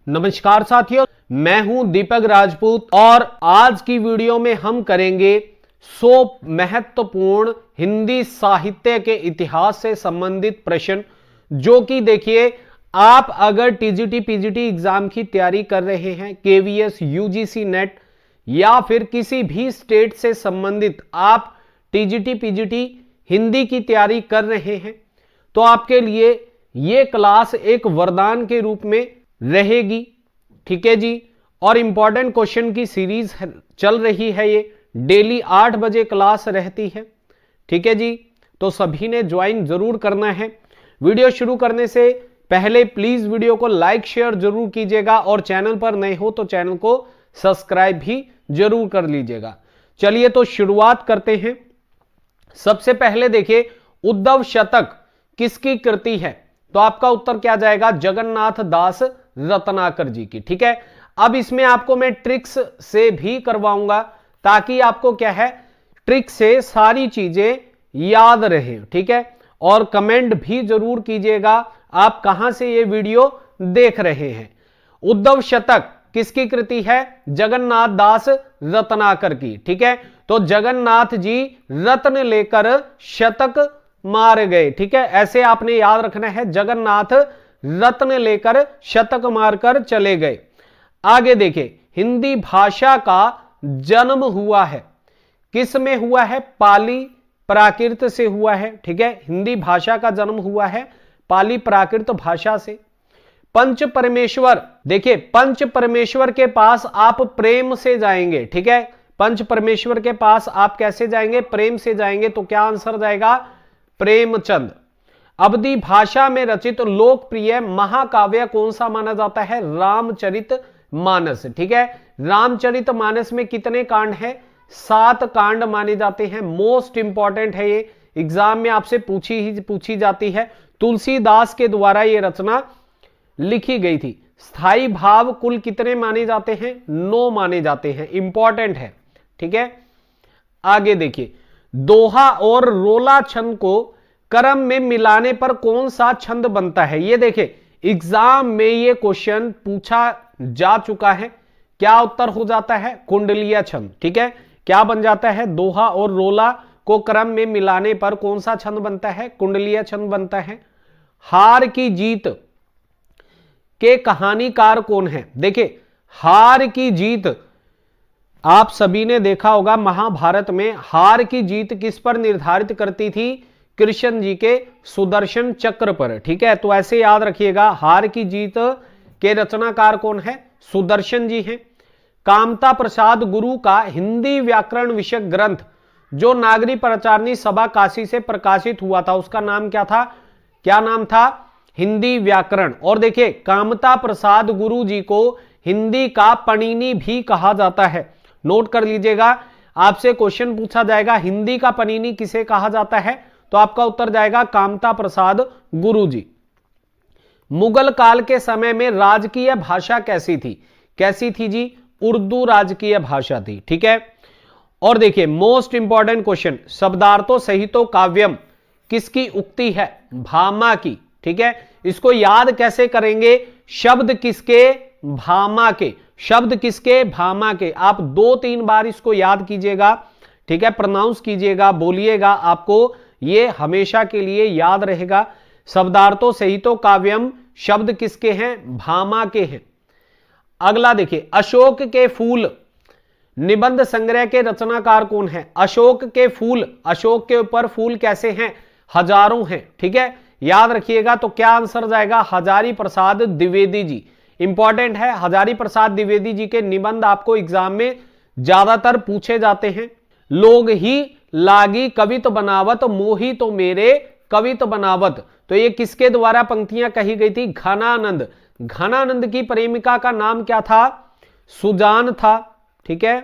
नमस्कार साथियों, मैं हूं दीपक राजपूत और आज की वीडियो में हम करेंगे 100 महत्वपूर्ण हिंदी साहित्य के इतिहास से संबंधित प्रश्न, जो कि देखिए आप अगर टीजीटी पीजीटी एग्जाम की तैयारी कर रहे हैं, केवीएस यूजीसी नेट या फिर किसी भी स्टेट से संबंधित आप टीजीटी पीजीटी हिंदी की तैयारी कर रहे हैं, तो आपके लिए यह क्लास एक वरदान के रूप में रहेगी। ठीक है जी। और इंपॉर्टेंट क्वेश्चन की सीरीज चल रही है, ये डेली 8 बजे क्लास रहती है। ठीक है जी, तो सभी ने ज्वाइन जरूर करना है। वीडियो शुरू करने से पहले प्लीज वीडियो को लाइक शेयर जरूर कीजिएगा और चैनल पर नए हो तो चैनल को सब्सक्राइब भी जरूर कर लीजिएगा। चलिए तो शुरुआत करते हैं। सबसे पहले देखिए, उद्धव शतक किसकी कृति है? तो आपका उत्तर क्या जाएगा? जगन्नाथ दास रत्नाकर जी की। ठीक है, अब इसमें आपको मैं ट्रिक्स से भी करवाऊंगा ताकि आपको क्या है, ट्रिक से सारी चीजें याद रहे। ठीक है, और कमेंट भी जरूर कीजिएगा आप कहां से ये वीडियो देख रहे हैं। उद्धव शतक किसकी कृति है? जगन्नाथ दास रत्नाकर की। ठीक है, तो जगन्नाथ जी रत्न लेकर शतक मार गए। ठीक है, ऐसे आपने याद रखना है, जगन्नाथ रत्न लेकर शतक मारकर चले गए। आगे देखिए, हिंदी भाषा का जन्म हुआ है, किस में हुआ है? पाली प्राकृत से हुआ है। ठीक है, हिंदी भाषा का जन्म हुआ है पाली प्राकृत भाषा से। पंच परमेश्वर, देखिए पंच परमेश्वर के पास आप प्रेम से जाएंगे। ठीक है, पंच परमेश्वर के पास आप कैसे जाएंगे? प्रेम से जाएंगे। तो क्या आंसर जाएगा? प्रेमचंद। अवधी भाषा में रचित लोकप्रिय महाकाव्य कौन सा माना जाता है? रामचरितमानस। ठीक है, रामचरितमानस में कितने कांड हैं? 7 कांड माने जाते हैं। मोस्ट इंपॉर्टेंट है ये, एग्जाम में आपसे पूछी जाती है। तुलसीदास के द्वारा ये रचना लिखी गई थी। स्थाई भाव कुल कितने माने जाते हैं? 9 माने जाते हैं, इंपॉर्टेंट है। ठीक है, आगे देखिए, दोहा और रोला छंद को क्रम में मिलाने पर कौन सा छंद बनता है? ये देखिए एग्जाम में ये क्वेश्चन पूछा जा चुका है। क्या उत्तर हो जाता है? कुंडलीय छंद। ठीक है, क्या बन जाता है? दोहा और रोला को क्रम में मिलाने पर कौन सा छंद बनता है? कुंडलीय छंद बनता है। हार की जीत के कहानीकार कौन है? देखिए हार की जीत आप सभी ने देखा होगा, महाभारत में हार की जीत किस पर निर्धारित करती थी? कृष्ण जी के सुदर्शन चक्र पर। ठीक है, तो ऐसे याद रखिएगा, हार की जीत के रचनाकार कौन है? सुदर्शन जी हैं। कामता प्रसाद गुरु का हिंदी व्याकरण विषयक ग्रंथ जो नागरी प्रचारणी सभा काशी से प्रकाशित हुआ था, उसका नाम क्या था? क्या नाम था? हिंदी व्याकरण। और देखिए कामता प्रसाद गुरु जी को हिंदी का पनीनी भी कहा जाता है। नोट कर लीजिएगा, आपसे क्वेश्चन पूछा जाएगा हिंदी का पनीनी किसे कहा जाता है, तो आपका उत्तर जाएगा कामता प्रसाद गुरु जी। मुगल काल के समय में राजकीय भाषा कैसी थी? कैसी थी जी? उर्दू राजकीय भाषा थी। ठीक है, और देखिए मोस्ट इंपॉर्टेंट क्वेश्चन, शब्दार्थो सहितो काव्यम किसकी उक्ति है? भामा की। ठीक है, इसको याद कैसे करेंगे? शब्द किसके? भामा के। शब्द किसके? भामा के। आप 2-3 बार इसको याद कीजिएगा। ठीक है, प्रोनाउंस कीजिएगा, बोलिएगा, आपको ये हमेशा के लिए याद रहेगा। शब्दार्थो सहितो काव्यम, शब्द किसके हैं? भामा के हैं। अगला देखिए, अशोक के फूल निबंध संग्रह के रचनाकार कौन है? अशोक के फूल, अशोक के ऊपर फूल कैसे हैं? हजारों हैं। ठीक है, याद रखिएगा। तो क्या आंसर जाएगा? हजारी प्रसाद द्विवेदी जी। इंपॉर्टेंट है, हजारी प्रसाद द्विवेदी जी के निबंध आपको एग्जाम में ज्यादातर पूछे जाते हैं। लोग ही लागी कवित बनावत, मोही तो मेरे कवित बनावत, तो ये किसके द्वारा पंक्तियां कही गई थी? घनानंद। घनानंद की प्रेमिका का नाम क्या था? सुजान था। ठीक है,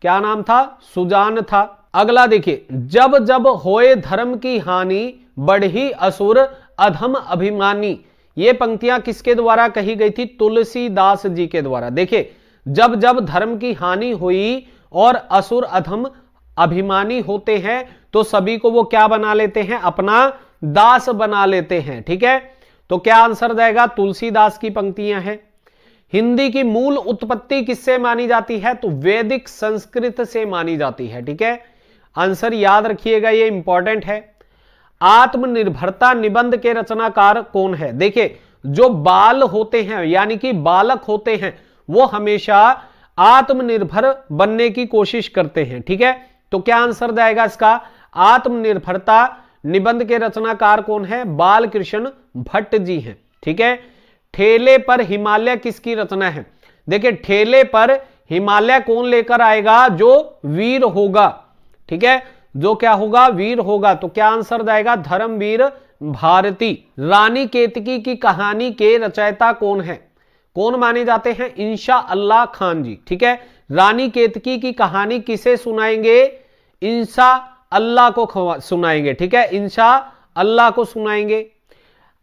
क्या नाम था? सुजान था। अगला देखिए, जब जब होए धर्म की हानि, बढ़ी असुर अधम अभिमानी, ये पंक्तियां किसके द्वारा कही गई थी? तुलसीदास जी के द्वारा। देखिए जब जब धर्म की हानि हुई और असुर अधम अभिमानी होते हैं तो सभी को वो क्या बना लेते हैं? अपना दास बना लेते हैं। ठीक है, तो क्या आंसर जाएगा? तुलसीदास की पंक्तियां हैं। हिंदी की मूल उत्पत्ति किससे मानी जाती है? तो वैदिक संस्कृत से मानी जाती है। ठीक है, आंसर याद रखिएगा, ये इंपॉर्टेंट है। आत्मनिर्भरता निबंध के रचनाकार कौन है? देखिए, जो बाल होते हैं यानी कि बालक होते हैं वो हमेशा आत्मनिर्भर बनने की कोशिश करते हैं। ठीक है, तो क्या आंसर जाएगा इसका? आत्मनिर्भरता निबंध के रचनाकार कौन है? बाल कृष्ण भट्ट जी हैं। ठीक है, ठेले पर हिमालय किसकी रचना है? देखिए, ठेले पर हिमालय कौन लेकर आएगा? जो वीर होगा। ठीक है, जो क्या होगा? वीर होगा। तो क्या आंसर जाएगा? धर्मवीर भारती। रानी केतकी की कहानी के रचयिता कौन है? कौन माने जाते हैं? इंशा अल्लाह खान जी। ठीक है, रानी केतकी की कहानी किसे सुनाएंगे? इंशा अल्लाह को सुनाएंगे। ठीक है, इंशा अल्लाह को सुनाएंगे।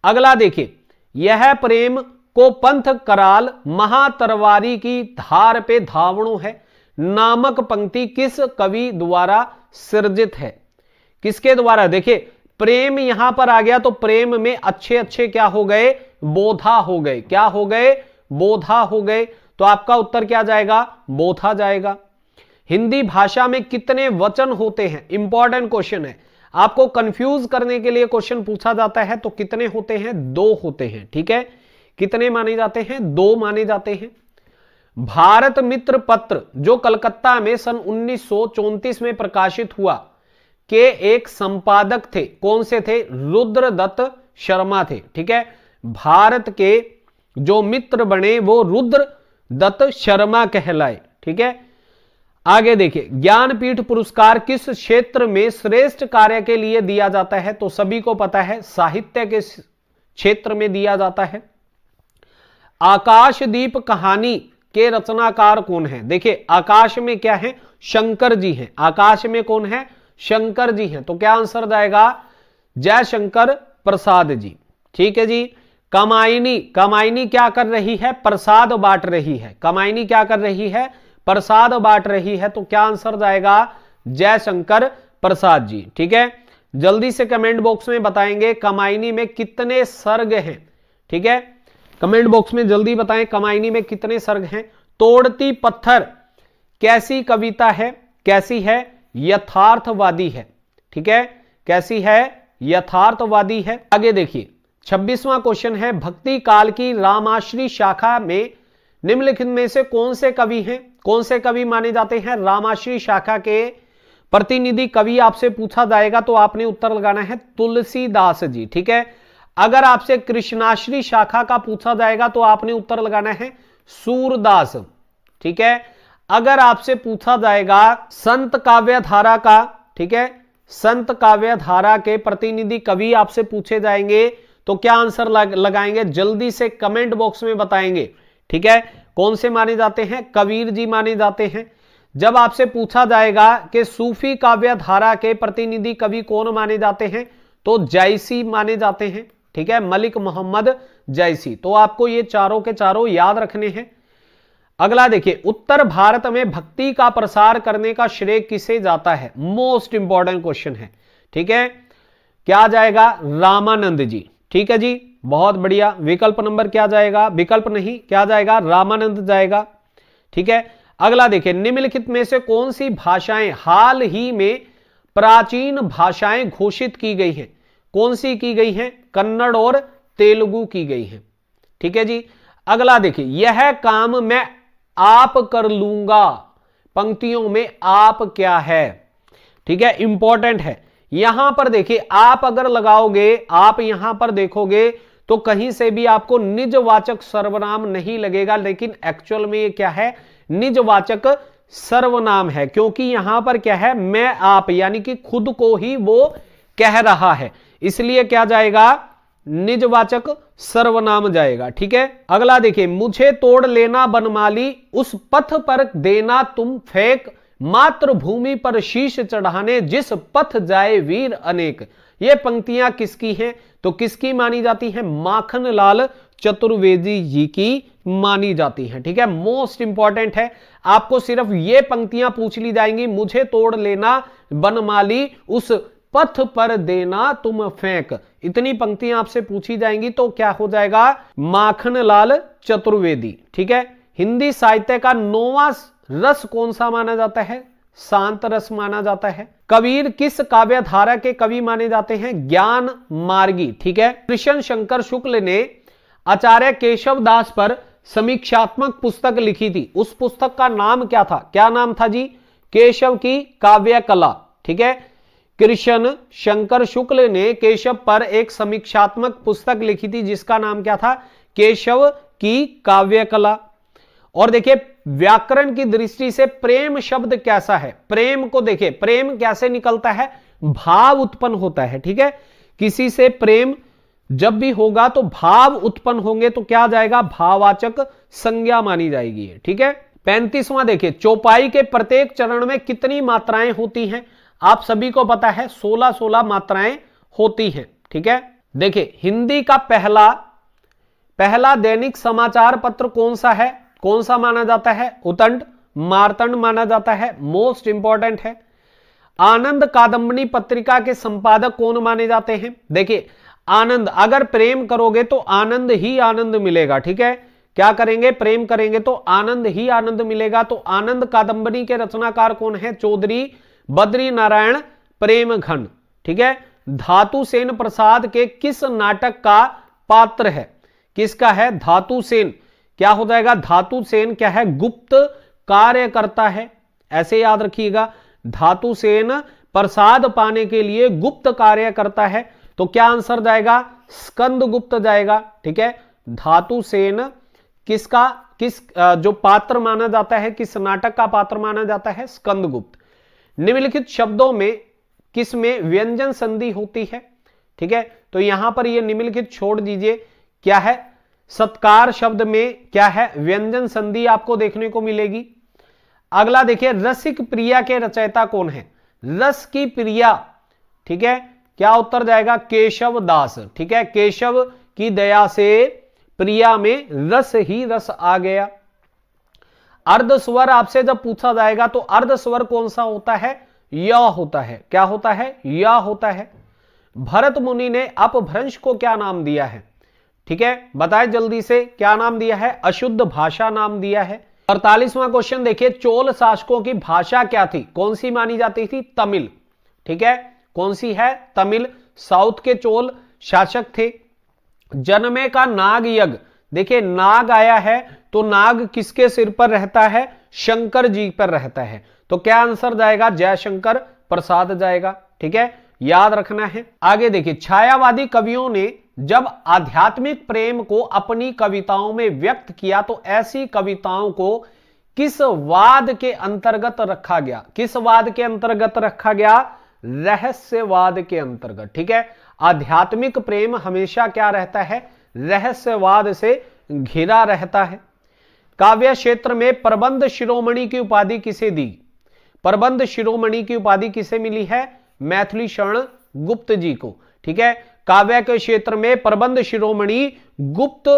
अगला देखिए, यह प्रेम को पंथ कराल महातरवारी की धार पे धावणों है नामक पंक्ति किस कवि द्वारा सृजित है? किसके द्वारा? देखिए, प्रेम यहां पर आ गया तो प्रेम में अच्छे अच्छे क्या हो गए? बोधा हो गए। क्या हो गए? बोधा हो गए। तो आपका उत्तर क्या जाएगा? बोधा जाएगा। हिंदी भाषा में कितने वचन होते हैं? इंपॉर्टेंट क्वेश्चन है, आपको कंफ्यूज करने के लिए क्वेश्चन पूछा जाता है। तो कितने होते हैं? 2 होते हैं। ठीक है, कितने माने जाते हैं? 2 माने जाते हैं। भारत मित्र पत्र जो कलकत्ता में सन 1934 में प्रकाशित हुआ के एक संपादक थे, कौन से थे? रुद्रदत्त शर्मा थे। ठीक है, भारत के जो मित्र बने वो रुद्रदत्त शर्मा कहलाए। ठीक है, आगे देखिए, ज्ञानपीठ पुरस्कार किस क्षेत्र में श्रेष्ठ कार्य के लिए दिया जाता है? तो सभी को पता है, साहित्य के क्षेत्र में दिया जाता है। आकाशदीप कहानी के रचनाकार कौन है? देखिए, आकाश में क्या है? शंकर जी हैं। आकाश में कौन है? शंकर जी हैं। तो क्या आंसर जाएगा? जयशंकर प्रसाद जी। ठीक है जी। कमायनी, कमायनी क्या कर रही है? प्रसाद बांट रही है। कमायनी क्या कर रही है? प्रसाद बांट रही है। तो क्या आंसर जाएगा? जयशंकर प्रसाद जी। ठीक है, जल्दी से कमेंट बॉक्स में बताएंगे कमायनी में कितने सर्ग हैं। ठीक है, कमेंट बॉक्स में जल्दी बताएं कमायनी में कितने सर्ग हैं। तोड़ती पत्थर कैसी कविता है? कैसी है? यथार्थवादी है। ठीक है, कैसी है? यथार्थवादी है। आगे देखिए, 26वां क्वेश्चन है, भक्ति काल की रामाश्री शाखा में निम्नलिखित में से कौन से कवि हैं? कौन से कवि माने जाते हैं? रामाश्री शाखा के प्रतिनिधि कवि आपसे पूछा जाएगा तो आपने उत्तर लगाना है तुलसीदास जी। ठीक है, अगर आपसे कृष्णाश्री शाखा का पूछा जाएगा तो आपने उत्तर लगाना है सूरदास। ठीक है, अगर आपसे पूछा जाएगा संत काव्य धारा का, ठीक है, संत काव्य धारा के प्रतिनिधि कवि आपसे पूछे जाएंगे तो क्या आंसर लगाएंगे? जल्दी से कमेंट बॉक्स में बताएंगे। ठीक है, कौन से माने जाते हैं? कबीर जी माने जाते हैं। जब आपसे पूछा जाएगा कि सूफी काव्य धारा के प्रतिनिधि कवि कौन माने जाते हैं तो जायसी माने जाते हैं। ठीक है, मलिक मोहम्मद जायसी। तो आपको ये चारों के चारों याद रखने हैं। अगला देखिए, उत्तर भारत में भक्ति का प्रसार करने का श्रेय किसे जाता है? मोस्ट इंपॉर्टेंट क्वेश्चन है। ठीक है, क्या जाएगा? रामानंद जी। ठीक है जी, बहुत बढ़िया। विकल्प नंबर क्या जाएगा? विकल्प नहीं, क्या जाएगा? रामानंद जाएगा। ठीक है, अगला देखिए, निम्नलिखित में से कौन सी भाषाएं हाल ही में प्राचीन भाषाएं घोषित की गई हैं? कौन सी की गई हैं? कन्नड़ और तेलुगु की गई हैं। ठीक है जी, अगला देखिए, यह काम मैं आप कर लूंगा, पंक्तियों में आप क्या है? ठीक है, इंपॉर्टेंट है। यहां पर देखिए, आप अगर लगाओगे, आप यहां पर देखोगे तो कहीं से भी आपको निजवाचक सर्वनाम नहीं लगेगा, लेकिन एक्चुअल में ये क्या है? निजवाचक सर्वनाम है, क्योंकि यहां पर क्या है? मैं आप, यानी कि खुद को ही वो कह रहा है, इसलिए क्या जाएगा? निजवाचक सर्वनाम जाएगा। ठीक है, अगला देखिए, मुझे तोड़ लेना बनमाली, उस पथ पर देना तुम फेंक, मातृभूमि पर शीश चढ़ाने जिस पथ जाए वीर अनेक। ये पंक्तियां किसकी हैं? तो किसकी मानी जाती हैं? माखनलाल चतुर्वेदी जी की मानी जाती हैं। ठीक है, मोस्ट इंपॉर्टेंट है। आपको सिर्फ ये पंक्तियां पूछ ली जाएंगी, मुझे तोड़ लेना बनमाली, उस पथ पर देना तुम फेंक। इतनी पंक्तियां आपसे पूछी जाएंगी तो क्या हो जाएगा, माखनलाल चतुर्वेदी। ठीक है। हिंदी साहित्य का 9वां रस कौन सा माना जाता है, शांत रस माना जाता है। कबीर किस काव्य धारा के कवि माने जाते हैं, ज्ञान मार्गी। ठीक है। कृष्ण शंकर शुक्ल ने आचार्य केशव दास पर समीक्षात्मक पुस्तक लिखी थी, उस पुस्तक का नाम क्या था, क्या नाम था जी, केशव की काव्य कला। ठीक है। कृष्ण शंकर शुक्ल ने केशव पर एक समीक्षात्मक पुस्तक लिखी थी जिसका नाम क्या था, केशव की काव्य कला। और देखिए व्याकरण की दृष्टि से प्रेम शब्द कैसा है, प्रेम को देखिए, प्रेम कैसे निकलता है, भाव उत्पन्न होता है। ठीक है। किसी से प्रेम जब भी होगा तो भाव उत्पन्न होंगे तो क्या जाएगा, भाववाचक संज्ञा मानी जाएगी। ठीक है। 35वां देखिए, चौपाई के प्रत्येक चरण में कितनी मात्राएं होती हैं, आप सभी को पता है 16 मात्राएं होती हैं। ठीक है। देखिए हिंदी का पहला दैनिक समाचार पत्र कौन सा है, कौन सा माना जाता है, उतंड मार्तंड माना जाता है, मोस्ट इंपॉर्टेंट है। आनंद कादंबनी पत्रिका के संपादक कौन माने जाते हैं, देखिए आनंद, अगर प्रेम करोगे तो आनंद ही आनंद मिलेगा। ठीक है। क्या करेंगे, प्रेम करेंगे तो आनंद ही आनंद मिलेगा। तो आनंद कादंबनी के रचनाकार कौन है, चौधरी बद्री नारायण प्रेम घन। ठीक है। धातु सेन प्रसाद के किस नाटक का पात्र है, किसका है, धातु सेन। क्या हो जाएगा, धातु सेन क्या है, गुप्त कार्य करता है, ऐसे याद रखिएगा। धातु सेन प्रसाद पाने के लिए गुप्त कार्य करता है, तो क्या आंसर जाएगा, स्कंद गुप्त जाएगा। ठीक है। धातु सेन किस जो पात्र माना जाता है, किस नाटक का पात्र माना जाता है, स्कंद गुप्त। निम्नलिखित शब्दों में किस में व्यंजन संधि होती है। ठीक है। तो यहां पर ये निम्नलिखित छोड़ दीजिए, क्या है, सत्कार शब्द में क्या है, व्यंजन संधि आपको देखने को मिलेगी। अगला देखिए, रसिक प्रिया के रचयिता कौन है, रस की प्रिया। ठीक है। क्या उत्तर जाएगा, केशव दास। ठीक है। केशव की दया से प्रिया में रस ही रस आ गया। अर्धस्वर आपसे जब पूछा जाएगा तो अर्धस्वर कौन सा होता है, य होता है। क्या होता है, य होता है। भरत मुनि ने अपभ्रंश को क्या नाम दिया है, ठीक है, बताएं जल्दी से, क्या नाम दिया है, अशुद्ध भाषा नाम दिया है। 48वां क्वेश्चन देखिए, चोल शासकों की भाषा क्या थी, कौन सी मानी जाती थी, तमिल। ठीक है। कौन सी है, तमिल। साउथ के चोल शासक थे। जनमे का नाग यज्ञ, देखिए नाग आया है तो नाग किसके सिर पर रहता है, शंकर जी पर रहता है, तो क्या आंसर जाएगा, जयशंकर प्रसाद जाएगा। ठीक है। याद रखना है। आगे देखिए, छायावादी कवियों ने जब आध्यात्मिक प्रेम को अपनी कविताओं में व्यक्त किया तो ऐसी कविताओं को किस वाद के अंतर्गत रखा गया, किस वाद के अंतर्गत रखा गया, रहस्यवाद के अंतर्गत। ठीक है। आध्यात्मिक प्रेम हमेशा क्या रहता है, रहस्यवाद से घिरा रहता है। काव्य क्षेत्र में प्रबंध शिरोमणि की उपाधि किसे दी, प्रबंध शिरोमणि की उपाधि किसे मिली है, मैथिली शरण गुप्त जी को। ठीक है। काव्य के क्षेत्र में प्रबंध शिरोमणि गुप्त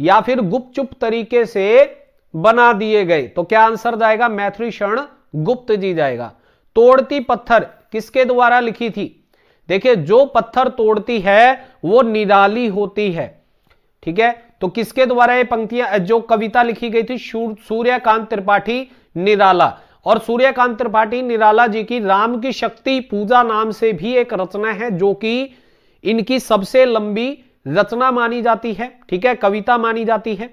या फिर गुपचुप तरीके से बना दिए गए, तो क्या आंसर जाएगा, मैथिली शरण गुप्त जी जाएगा। तोड़ती पत्थर किसके द्वारा लिखी थी, देखिए जो पत्थर तोड़ती है वो निराली होती है। ठीक है। तो किसके द्वारा ये पंक्तियां, जो कविता लिखी गई थी, सूर्यकांत त्रिपाठी निराला। और सूर्यकांत त्रिपाठी निराला जी की राम की शक्ति पूजा नाम से भी एक रचना है जो कि इनकी सबसे लंबी रचना मानी जाती है। ठीक है। कविता मानी जाती है।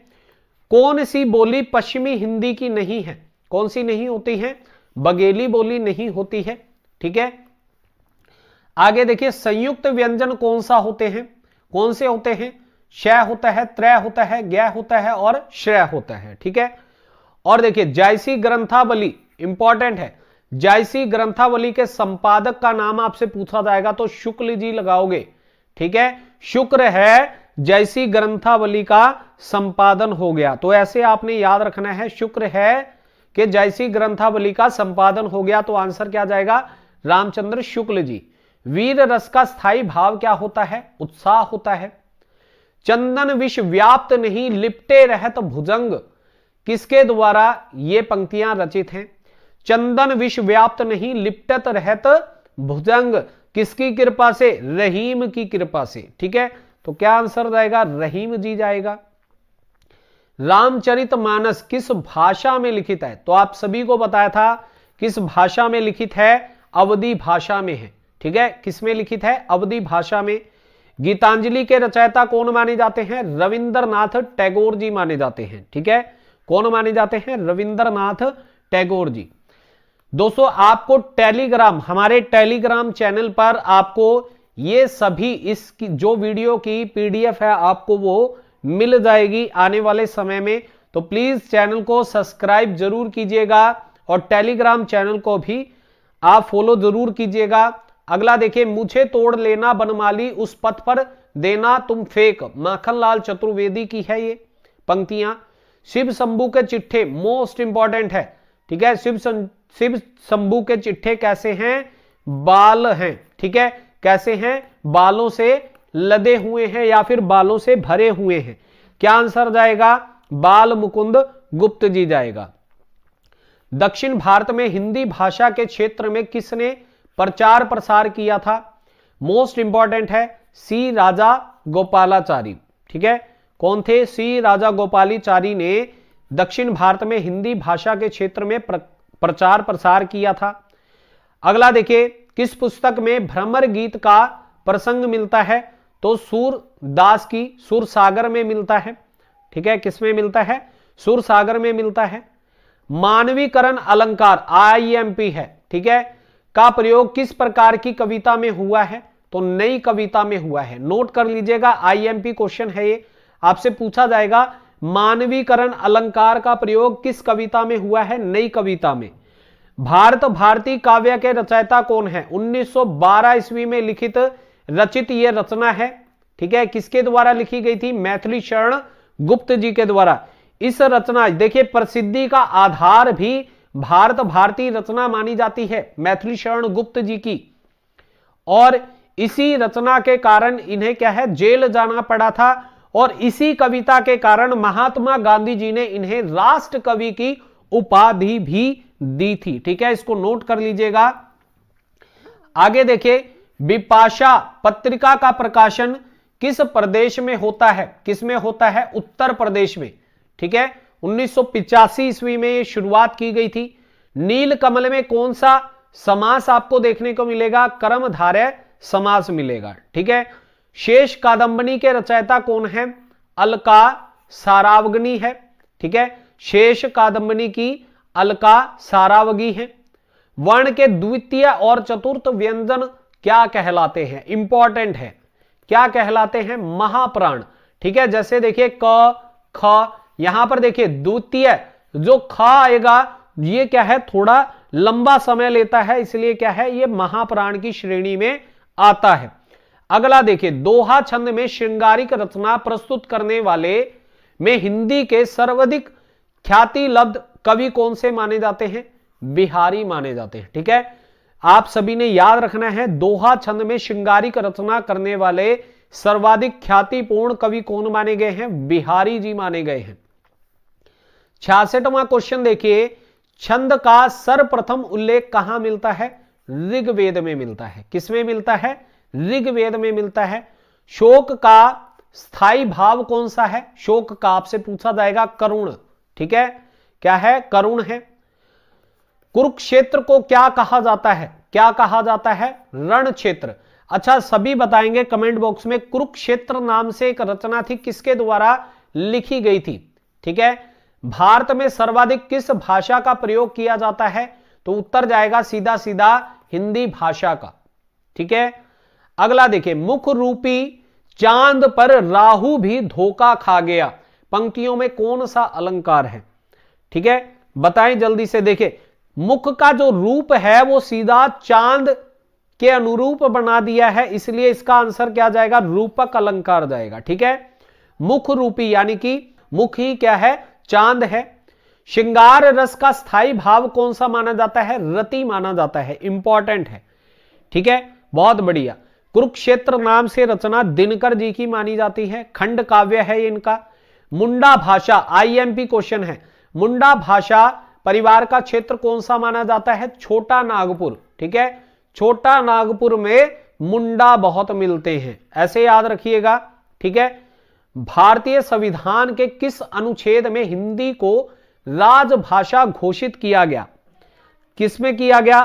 कौन सी बोली पश्चिमी हिंदी की नहीं है, कौन सी नहीं होती है, बघेली बोली नहीं होती है। ठीक है। आगे देखिए, संयुक्त व्यंजन कौन सा होते हैं, कौन से होते हैं, शय होता है, त्रय होता है, ज्ञ होता है और श्रेय होता है। ठीक है। और देखिए, जायसी ग्रंथावली इंपॉर्टेंट है, जायसी ग्रंथावली के संपादक का नाम आपसे पूछा जाएगा तो शुक्ल जी लगाओगे। ठीक है। शुक्र है जायसी ग्रंथावली का संपादन हो गया, तो ऐसे आपने याद रखना है, शुक्र है कि जायसी ग्रंथावली का संपादन हो गया, तो आंसर क्या जाएगा, रामचंद्र शुक्ल जी। वीर रस का स्थायी भाव क्या होता है, उत्साह होता है। चंदन विष व्याप्त नहीं लिपटे रहत भुजंग, किसके द्वारा ये पंक्तियां रचित हैं, चंदन विष व्याप्त नहीं लिपटत रहत भुजंग, किसकी कृपा से? रहीम की कृपा से। ठीक है, तो क्या आंसर जाएगा? रहीम जी जाएगा। रामचरितमानस किस भाषा में लिखित है? तो आप सभी को बताया था किस भाषा में लिखित है, अवधी भाषा में है। ठीक है, किस में लिखित है? अवधी भाषा में। गीतांजलि के रचयिता कौन माने जाते हैं? रविंद्रनाथ टैगोर जी माने जाते हैं। ठीक है, कौन माने जाते हैं? रविंद्रनाथ टैगोर जी। दोस्तों आपको टेलीग्राम, हमारे टेलीग्राम चैनल पर आपको ये सभी इसकी जो वीडियो की पीडीएफ है आपको वो मिल जाएगी आने वाले समय में। तो प्लीज चैनल को सब्सक्राइब जरूर कीजिएगा और टेलीग्राम चैनल को भी आप फॉलो जरूर कीजिएगा। अगला देखिए, मुझे तोड़ लेना बनमाली उस पथ पर देना तुम फेंक, माखनलाल चतुर्वेदी की है ये पंक्तियां। शिव शंभू के चिट्ठे मोस्ट इंपॉर्टेंट है। ठीक है, शिव शंभू के चिट्ठे कैसे हैं? बाल हैं। ठीक है, कैसे हैं? बालों से लदे हुए हैं या फिर बालों से भरे हुए हैं। क्या आंसर जाएगा? बाल मुकुंद गुप्त जी जाएगा। दक्षिण भारत में हिंदी भाषा के क्षेत्र में किसने प्रचार प्रसार किया था? मोस्ट इंपॉर्टेंट है, सी राजा गोपालाचारी। ठीक है, कौन थे? सी राजा गोपालाचारी ने दक्षिण भारत में हिंदी भाषा के क्षेत्र में प्रचार प्रसार किया था। अगला देखिए, किस पुस्तक में भ्रमर गीत का प्रसंग मिलता है? तो सूरदास की सुरसागर में मिलता है। ठीक है, किसमें मिलता है? सुरसागर में मिलता है। मानवीकरण अलंकार आईएमपी है। ठीक है, का प्रयोग किस प्रकार की कविता में हुआ है? तो नई कविता में हुआ है। नोट कर लीजिएगा, आईएमपी क्वेश्चन है ये, आपसे पूछा जाएगा मानवीकरण अलंकार का प्रयोग किस कविता में हुआ है? नई कविता में। भारत भारती काव्य के रचयिता कौन है? 1912 ईस्वी में लिखित रचित यह रचना है। ठीक है, किसके द्वारा लिखी गई थी? मैथिली शरण गुप्त जी के द्वारा। इस रचना, देखिए प्रसिद्धि का आधार भी भारत भारती रचना मानी जाती है मैथिली शरण गुप्त जी की, और इसी रचना के कारण इन्हें क्या है? जेल जाना पड़ा था, और इसी कविता के कारण महात्मा गांधी जी ने इन्हें राष्ट्र कवि की उपाधि भी दी थी। ठीक है, इसको नोट कर लीजिएगा। आगे देखिए, बिपाशा पत्रिका का प्रकाशन किस प्रदेश में होता है? किसमें होता है? उत्तर प्रदेश में। ठीक है, 1985 ईस्वी में ये शुरुआत की गई थी। नील कमल में कौन सा समास आपको देखने को मिलेगा? कर्मधारय समास मिलेगा। ठीक है, शेष कादंबनी के रचयिता कौन है? अलका सारावगनी है। ठीक है, शेष कादंबनी की अलका सारावगी है। वर्ण के द्वितीय और चतुर्थ व्यंजन क्या कहलाते हैं? इंपॉर्टेंट है, क्या कहलाते हैं? महाप्राण। ठीक है, जैसे देखिए क ख, यहां पर देखिए द्वितीय जो ख आएगा ये क्या है? थोड़ा लंबा समय लेता है, इसलिए क्या है? ये महाप्राण की श्रेणी में आता है। अगला देखिए, दोहा छंद में श्रृंगारिक रचना प्रस्तुत करने वाले में हिंदी के सर्वाधिक ख्याति लब्ध कवि कौन से माने जाते हैं? बिहारी माने जाते हैं। ठीक है, आप सभी ने याद रखना है, दोहा छंद में श्रृंगारिक रचना करने वाले सर्वाधिक ख्यातिपूर्ण कवि कौन माने गए हैं? बिहारी जी माने गए हैं। 66वां क्वेश्चन देखिए, छंद का सर्वप्रथम उल्लेख कहां मिलता है? ऋग्वेद में मिलता है। किसमें मिलता है? ऋग्वेद में मिलता है। शोक का स्थायी भाव कौन सा है? शोक का आपसे पूछा जाएगा करुण। ठीक है, क्या है? करुण है। कुरुक्षेत्र को क्या कहा जाता है? क्या कहा जाता है? रण क्षेत्र। अच्छा, सभी बताएंगे कमेंट बॉक्स में, कुरुक्षेत्र नाम से एक रचना थी, किसके द्वारा लिखी गई थी? ठीक है, भारत में सर्वाधिक किस भाषा का प्रयोग किया जाता है? तो उत्तर जाएगा सीधा सीधा हिंदी भाषा का। ठीक है, अगला देखिए, मुख रूपी चांद पर राहु भी धोखा खा गया, पंक्तियों में कौन सा अलंकार है? ठीक है, बताएं जल्दी से। देखिए, मुख का जो रूप है वो सीधा चांद के अनुरूप बना दिया है, इसलिए इसका आंसर क्या जाएगा? रूपक अलंकार जाएगा। ठीक है, मुख रूपी यानी कि मुख ही क्या है? चांद है। श्रृंगार रस का स्थायी भाव कौन सा माना जाता है? रति माना जाता है। इंपॉर्टेंट है। ठीक है, बहुत बढ़िया। कुरुक्षेत्र नाम से रचना दिनकर जी की मानी जाती है। खंड काव्य है इनका। मुंडा भाषा आईएमपी क्वेश्चन है। मुंडा भाषा परिवार का क्षेत्र कौन सा माना जाता है? छोटा नागपुर। ठीक है, छोटा नागपुर में मुंडा बहुत मिलते हैं, ऐसे याद रखिएगा। ठीक है, भारतीय संविधान के किस अनुच्छेद में हिंदी को राजभाषा घोषित किया गया? किसमें किया गया?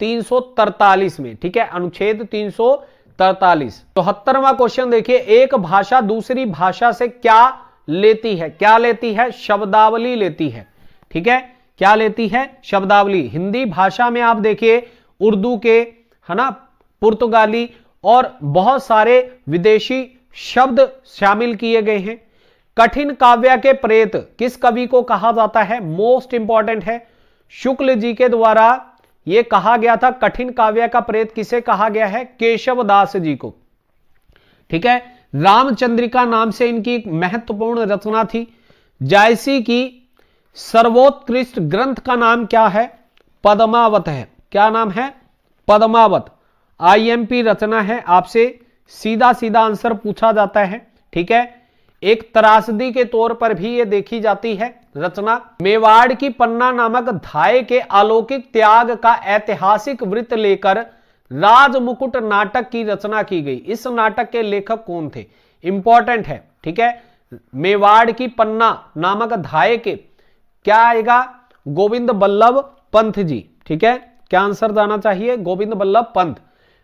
343 में। ठीक है, अनुच्छेद 343। 74वां क्वेश्चन देखिए, एक भाषा दूसरी भाषा से क्या लेती है? क्या लेती है? शब्दावली लेती है। ठीक है, क्या लेती है? शब्दावली। हिंदी भाषा में आप देखिए उर्दू के, है ना, पुर्तगाली और बहुत सारे विदेशी शब्द शामिल किए गए हैं। कठिन काव्य के प्रेत किस कवि को कहा जाता है? मोस्ट इंपॉर्टेंट है, शुक्ल जी के द्वारा यह कहा गया था। कठिन काव्य का प्रेत किसे कहा गया है? केशव दास जी को। ठीक है, रामचंद्रिका नाम से इनकी एक महत्वपूर्ण रचना थी। जायसी की सर्वोत्कृष्ट ग्रंथ का नाम क्या है? पद्मावत है। क्या नाम है? पद्मावत। आईएमपी रचना है, आपसे सीधा सीधा आंसर पूछा जाता है। ठीक है, एक त्रासदी के तौर पर भी यह देखी जाती है रचना। मेवाड़ की पन्ना नामक धाय के अलौकिक त्याग का ऐतिहासिक वृत्त लेकर राजमुकुट नाटक की रचना की गई। इस नाटक के लेखक कौन थे? इंपॉर्टेंट है। ठीक है, मेवाड़ की पन्ना नामक धाय के, क्या आएगा? गोविंद बल्लभ पंत जी। ठीक है, क्या आंसर जाना चाहिए? गोविंद बल्लभ पंत।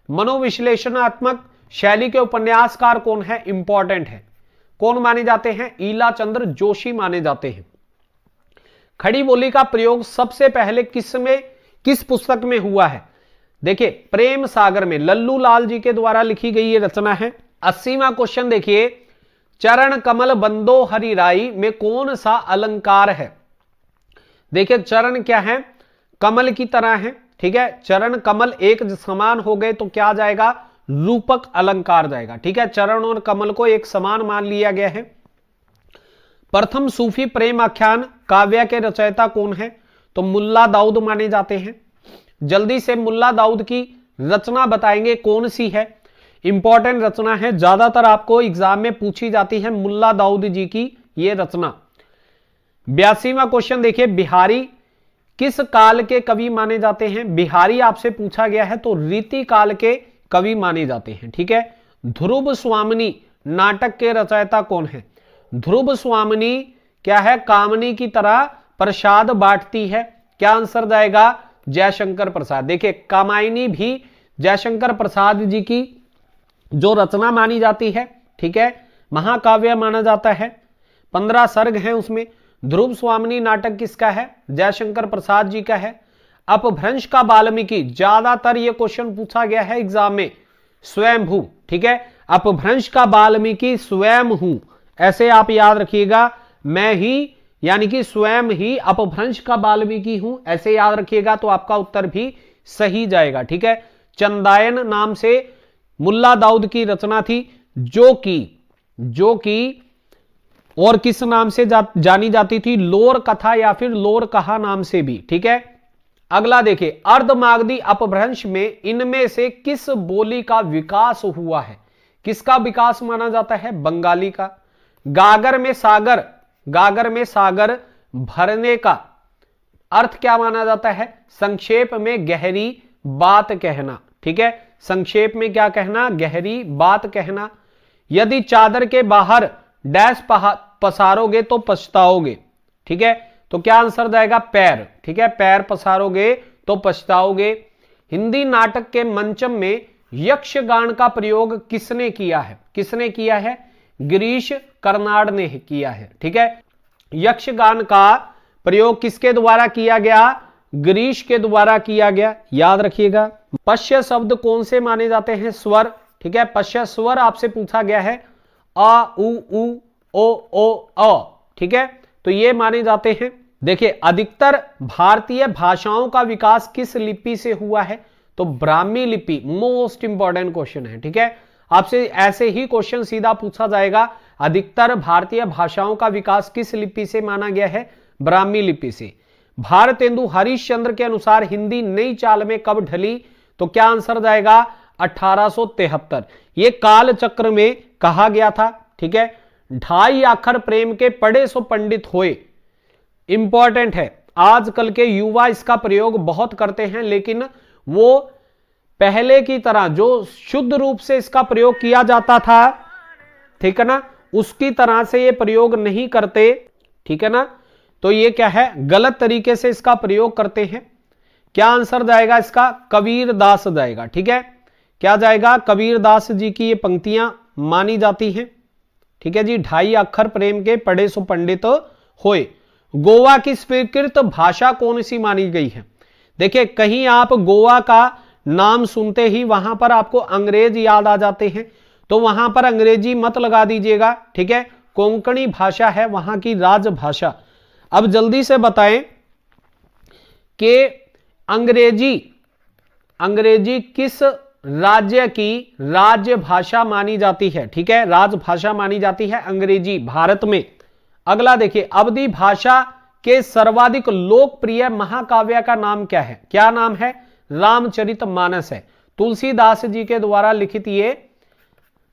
मनोविश्लेषणात्मक शैली के उपन्यासकार कौन है? इंपॉर्टेंट है। कौन माने जाते हैं? ईला चंद्र जोशी माने जाते हैं। खड़ी बोली का प्रयोग सबसे पहले किस पुस्तक में हुआ है? देखिए, प्रेम सागर में, लल्लू लाल जी के द्वारा लिखी गई ये रचना है। 80वां क्वेश्चन देखिए, चरण कमल बंदो हरिराई में कौन सा अलंकार है? देखिए, चरण क्या है? कमल की तरह है। ठीक है, चरण कमल एक समान हो गए तो क्या जाएगा? रूपक अलंकार जाएगा। ठीक है, चरण और कमल को एक समान मान लिया गया है। प्रथम सूफी प्रेम आख्यान काव्य के रचयिता कौन है? तो मुल्ला दाऊद माने जाते हैं। जल्दी से मुल्ला दाऊद की रचना बताएंगे, कौन सी है? इंपॉर्टेंट रचना है, ज्यादातर आपको एग्जाम में पूछी जाती है मुल्ला दाऊद जी की यह रचना। 82वां क्वेश्चन देखिए, बिहारी किस काल के कवि माने जाते हैं? बिहारी आपसे पूछा गया है तो रीति काल के कवि माने जाते हैं। ठीक है, ध्रुव स्वामिनी नाटक के रचयिता कौन है? ध्रुव स्वामिनी क्या है? कामनी की तरह प्रसाद बांटती है। क्या आंसर जाएगा? जयशंकर प्रसाद। देखिए, कामायनी भी जयशंकर प्रसाद जी की जो रचना मानी जाती है। ठीक है, महाकाव्य माना जाता है। 15 सर्ग हैं उसमें। ध्रुव स्वामिनी नाटक किसका है? जयशंकर प्रसाद जी का है। अपभ्रंश का वाल्मीकि, ज्यादातर यह क्वेश्चन पूछा गया है एग्जाम में, स्वयंभू। ठीक है, अपभ्रंश का वाल्मीकि स्वयं हूं, ऐसे आप याद रखिएगा। मैं ही यानी कि स्वयं ही अपभ्रंश का वाल्मीकि हूं, ऐसे याद रखिएगा तो आपका उत्तर भी सही जाएगा। ठीक है, चंदायन नाम से मुल्ला दाऊद की रचना थी, जो कि और किस नाम से जानी जाती थी? लोर कथा या फिर लोर कहा नाम से भी। ठीक है, अगला देखिए, अर्धमागधी अपभ्रंश में इनमें से किस बोली का विकास हुआ है? किसका विकास माना जाता है? बंगाली का। गागर में सागर भरने का अर्थ क्या माना जाता है? संक्षेप में गहरी बात कहना। ठीक है, संक्षेप में क्या कहना? गहरी बात कहना। यदि चादर के बाहर डैश पसारोगे तो पछताओगे। ठीक है, तो क्या आंसर जाएगा? पैर। ठीक है, पैर पसारोगे तो पछताओगे। हिंदी नाटक के मंचन में यक्षगान का प्रयोग किसने किया है? किसने किया है? गिरीश कर्नाड ने किया है। ठीक है, यक्षगान का प्रयोग किसके द्वारा किया गया? गिरीश के द्वारा किया गया, याद रखिएगा। पश्य शब्द कौन से माने जाते हैं? स्वर। ठीक है, पश्य स्वर आपसे पूछा गया है, आ उ ओ अ। ठीक है, तो ये माने जाते हैं। देखिए, अधिकतर भारतीय भाषाओं का विकास किस लिपि से हुआ है? तो ब्राह्मी लिपि। मोस्ट इंपॉर्टेंट क्वेश्चन है। ठीक है, आपसे ऐसे ही क्वेश्चन सीधा पूछा जाएगा। अधिकतर भारतीय भाषाओं का विकास किस लिपि से माना गया है? ब्राह्मी लिपि से। भारतेंदु हरिश्चंद्र के अनुसार हिंदी नई चाल में कब ढली? तो क्या आंसर जाएगा? 1873। ये काल चक्र में कहा गया था। ठीक है, 2.5 आखर प्रेम के पढ़े सो पंडित होए, इंपॉर्टेंट है। आजकल के युवा इसका प्रयोग बहुत करते हैं, लेकिन वो पहले की तरह जो शुद्ध रूप से इसका प्रयोग किया जाता था, ठीक है ना, उसकी तरह से ये प्रयोग नहीं करते, ठीक है ना, तो ये क्या है, गलत तरीके से इसका प्रयोग करते हैं। क्या आंसर जाएगा इसका, कबीरदास जाएगा। ठीक है, क्या जाएगा, कबीरदास जी की ये पंक्तियां मानी जाती हैं। ठीक है जी, 2.5 अक्षर प्रेम के पढ़े सो पंडित होए। गोवा की स्वीकृत भाषा कौन सी मानी गई है? देखिए, कहीं आप गोवा का नाम सुनते ही वहां पर आपको अंग्रेज याद आ जाते हैं, तो वहां पर अंग्रेजी मत लगा दीजिएगा। ठीक है, कोंकणी भाषा है वहां की राजभाषा। अब जल्दी से बताएं कि अंग्रेजी किस राज्य की राजभाषा मानी जाती है? ठीक है, राजभाषा मानी जाती है अंग्रेजी भारत में। अगला देखिए, अवधी भाषा के सर्वाधिक लोकप्रिय महाकाव्य का नाम क्या है? क्या नाम है? रामचरितमानस है। तुलसीदास जी के द्वारा लिखित ये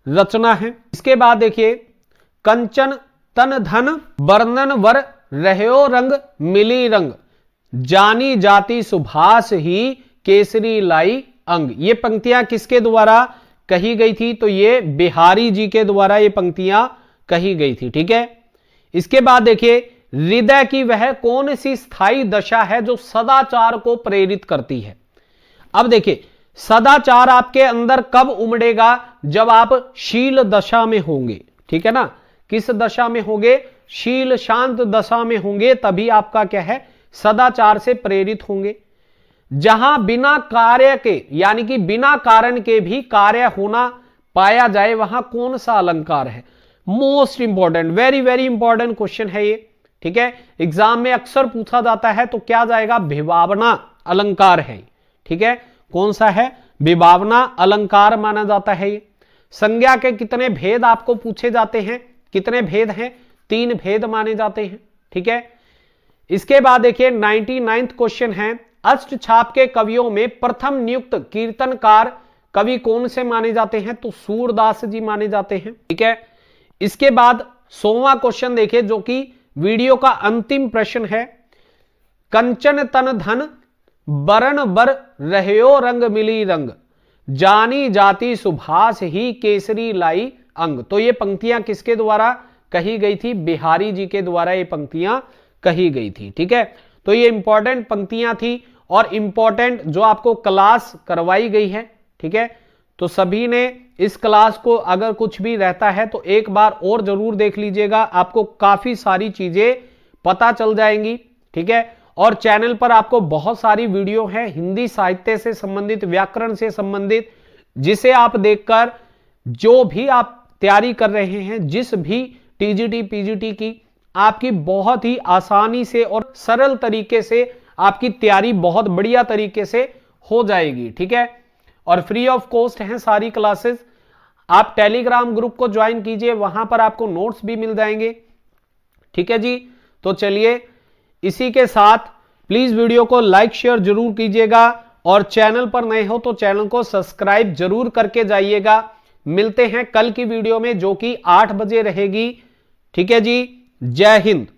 रचना है। इसके बाद देखिए, कंचन तन धन वर्णन वर रह्यो रंग मिली रंग, जानी जाति सुभाष ही केसरी लाई अंग। ये पंक्तियां किसके द्वारा कही गई थी? तो ये बिहारी जी के द्वारा ये पंक्तियां कही गई थी। ठीक है, इसके बाद देखिए, हृदय की वह कौन सी स्थायी दशा है जो सदाचार को प्रेरित करती है? अब देखिए, सदाचार आपके अंदर कब उमड़ेगा? जब आप शील दशा में होंगे। ठीक है ना, किस दशा में होंगे? शील शांत दशा में होंगे, तभी आपका क्या है, सदाचार से प्रेरित होंगे। जहां बिना कार्य के, यानी कि बिना कारण के भी कार्य होना पाया जाए, वहां कौन सा अलंकार है? Most important, very very important question है ये। ठीक है, एग्जाम में अक्सर पूछा जाता है, तो क्या जाएगा? विभावना अलंकार है। ठीक है, कौन सा है? विभावना अलंकार माना जाता है ये। संज्ञा के कितने भेद आपको पूछे जाते हैं? कितने भेद हैं? 3 भेद माने जाते हैं। ठीक है, इसके बाद देखिए 99वां क्वेश्चन है, अष्टछाप के कवियों में प्रथम नियुक्त कीर्तनकार कवि कौन से माने जाते हैं? तो सूरदास जी माने जाते हैं। ठीक है, इसके बाद 100वां क्वेश्चन देखिए, जो कि वीडियो का अंतिम प्रश्न है, कंचन तन धन बरन बर रह्यो रंग मिली रंग, जानी जाति सुभाष ही केसरी लाई अंग। तो ये पंक्तियां किसके द्वारा कही गई थी? बिहारी जी के द्वारा ये पंक्तियां कही गई थी। ठीक है, तो ये इंपॉर्टेंट पंक्तियां थी और इंपॉर्टेंट जो आपको क्लास करवाई गई है। ठीक है, तो सभी ने इस क्लास को अगर कुछ भी रहता है तो एक बार और जरूर देख लीजिएगा, आपको काफी सारी चीजें पता चल जाएंगी। ठीक है, और चैनल पर आपको बहुत सारी वीडियो है हिंदी साहित्य से संबंधित, व्याकरण से संबंधित, जिसे आप देखकर जो भी आप तैयारी कर रहे हैं, जिस भी टीजीटी पीजीटी की, आपकी बहुत ही आसानी से और सरल तरीके से आपकी तैयारी बहुत बढ़िया तरीके से हो जाएगी। ठीक है, और फ्री ऑफ कॉस्ट हैं सारी क्लासेस। आप टेलीग्राम ग्रुप को ज्वाइन कीजिए, वहां पर आपको नोट्स भी मिल जाएंगे। ठीक है जी, तो चलिए इसी के साथ प्लीज वीडियो को लाइक शेयर जरूर कीजिएगा, और चैनल पर नए हो तो चैनल को सब्सक्राइब जरूर करके जाइएगा। मिलते हैं कल की वीडियो में, जो कि 8 बजे रहेगी। ठीक है जी, जय हिंद।